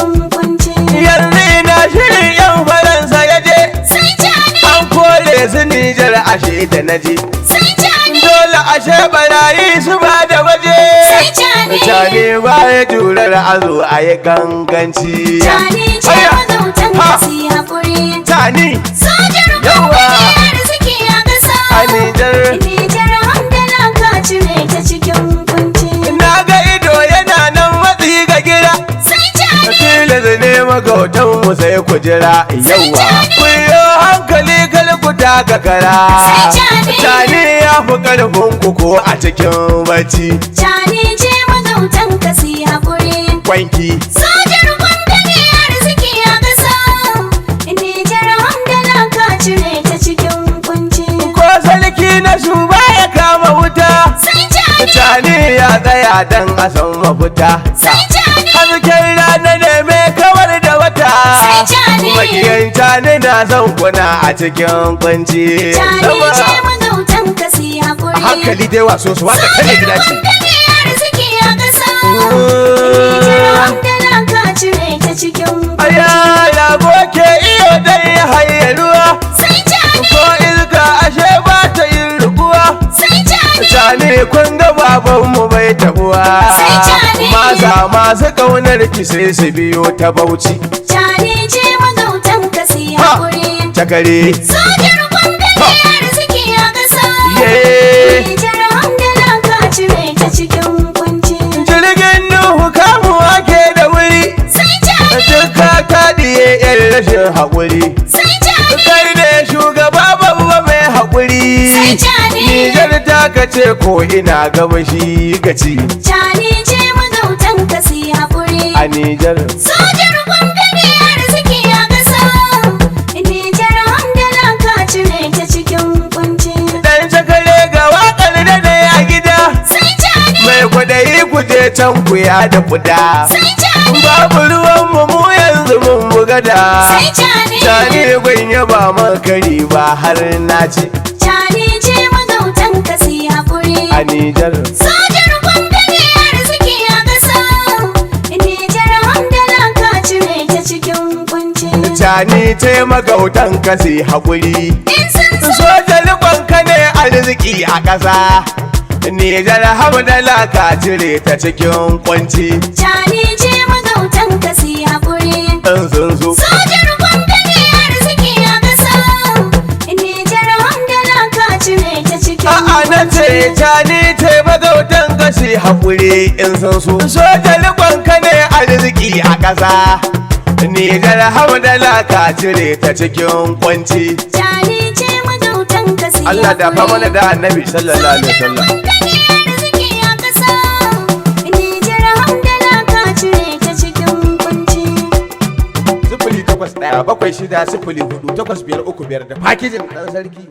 cikin kunci. Yanzu ina shirin yan Faransa ya je, Sai Jani, an kore su Nijar ashe da na je. sai Jani, Dole ashe barayi su ba da waje. sai Jani, Jani ba ya jurar azo a yi ganganci. Jani ce Aya! mazaunin magautan ka su yi haƙuri. Tani Sojar Yawa. gwamnati arziki a ƙasa. a Nijar. Nijar hamdala ka cire ta cikin kunci. Na ga ido yana nan matsi ga gida. Sai cani. Tilas ne magautan mu sai ku jira yawa. Ku yi hankali kar ku taka kara. Sai cani. Tani ya fi ƙarfin ku ko a cikin bacci. Cani ce magautan ka su yi haƙuri. Kwanki Sojar gwamnati arziki a ƙasa. Nijar hamdala ka cire ta cikin kunci. ko sarki na shuba ya kama wuta. Sai cani. Tani ya tsaya dan a san mafita. Sai cani. Hasken rana ne mai kawar da wata. Sai cani. Makiyan cani na son kuna a cikin kunci. Cani ce magautan ka su yi haƙuri. A hankali dai waso su waka kane gida ce. Gwamnati arziki a ƙasa. Nijar hamdala ka cire ta cikin kunci. Aya yabo ke iyo dai haye ruwa. Sai cani. Ko iska ashe ba ta yin rubuwa. Sai cani. Cani kun ga babanmu bai tabuwa. Sai cani. Masa masu ƙaunar ki sai su biyo ta Bauchi. Cani ce magautan ka su yi Ha! haƙuri. Takare. Sojar gwamnati arziki a ƙasa. Ye. Nijar hamdala ka cire ta cikin kunci. Jirgin Nuhu kamuwa ke da wuri. Sai cani. Duka ka diye yan rashin haƙuri. Sai cani. Kai ne shugaba babba mai haƙuri. Sai cani. Nijar ta kace ko ina gabashi gaci. Cani ce magautan ka su yi haƙuri. A Nijar. Sojar gwamnati arziki a ƙasa. Nijar hamdala ka cire ta cikin kunci. Dan shakale ga waƙar da ne a gida. Sai cani. Mai kwaɗayi kuje can kuya da kuda. Sai cani. Babu ruwan mu yanzu mun bugada. Sai cani. Cani gwanya ba makari ba har na ci. Cani ce magautan ka su yi haƙuri. A Nijar. Sojar gwamnati arziki a ƙasa. Nijar hamdala ka cire ta cikin kunci. Cani taimagautan kasi haƙuri. In sun so. Soja liƙonka ne arziki a ƙasa. Nijar hamdala ka cire ta cikin kwanci. Cani ce magautan ka su yi haƙuri. In sun so. Sojar gwamnati arziki a ƙasa. Nijar hamdala ka cire ta cikin A'a na ce cani taimagautan kasi haƙuri in sun so. Soja liƙonka ne arziki a ƙasa. Nijar hamdala ka cire ta cikin kwanci. Cani ce magautan ka su yi Allah da fa haƙuri. mana da annabi sallallahu alaihi Sojar wasallam. gwamnati arziki a ƙasa. Nijar hamdala ka cire ta cikin kunci. 0817604535 da fakijin ɗan sarki.